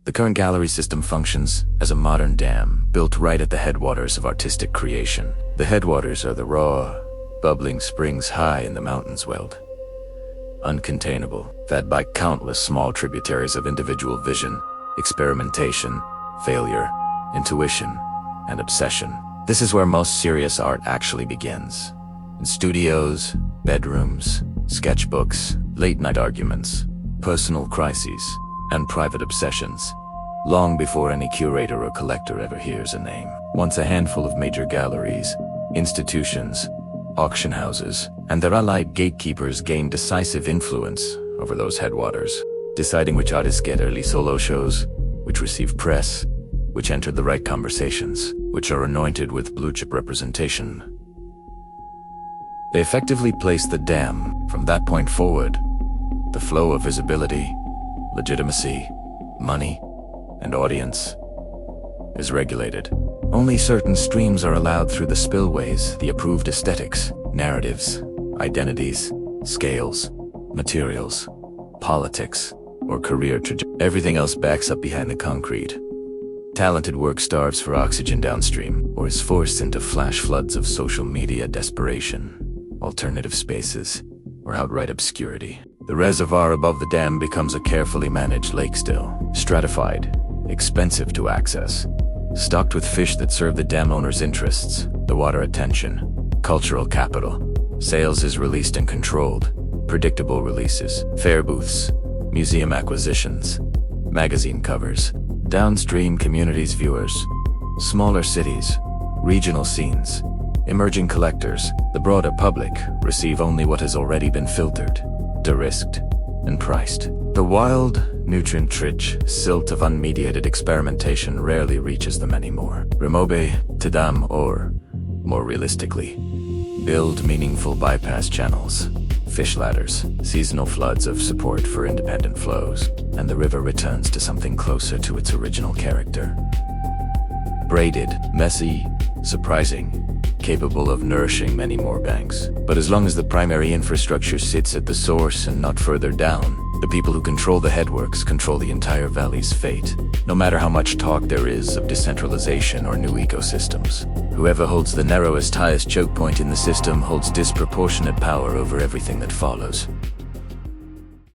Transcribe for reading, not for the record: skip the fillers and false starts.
The current gallery system functions as a modern dam built right at the headwaters of artistic creation. The headwaters are the raw, bubbling springs high in the mountains weld. Uncontainable, fed by countless small tributaries of individual vision, experimentation, failure, intuition, and obsession. This is where most serious art actually begins. In studios, bedrooms, sketchbooks, late-night arguments, personal crises, and private obsessions, long before any curator or collector ever hears a name. Once a handful of major galleries, institutions, auction houses, and their allied gatekeepers gain decisive influence over those headwaters, deciding which artists get early solo shows, which receive press, which enter the right conversations, which are anointed with blue-chip representation. They effectively place the dam. From that point forward, the flow of visibility, legitimacy, money, and audience is regulated. Only certain streams are allowed through the spillways, the approved aesthetics, narratives, identities, scales, materials, politics, or career trajectory. Everything else backs up behind the concrete. Talented work starves for oxygen downstream, or is forced into flash floods of social media desperation, alternative spaces, or outright obscurity. The reservoir above the dam becomes a carefully managed lake still, stratified, expensive to access, stocked with fish that serve the dam owner's interests, the water attention, cultural capital. Sales is released and controlled, predictable releases, fair booths, museum acquisitions, magazine covers, downstream communities viewers, smaller cities, regional scenes, emerging collectors. The broader public receive only what has already been filtered, de-risked, and priced. The wild, nutrient-rich silt of unmediated experimentation rarely reaches them anymore. Remove Tadam, or, more realistically, build meaningful bypass channels, fish ladders, seasonal floods of support for independent flows, and the river returns to something closer to its original character. Braided, messy, surprising, capable of nourishing many more banks. But as long as the primary infrastructure sits at the source and not further down, the people who control the headworks control the entire valley's fate. No matter how much talk there is of decentralization or new ecosystems, whoever holds the narrowest, highest choke point in the system holds disproportionate power over everything that follows.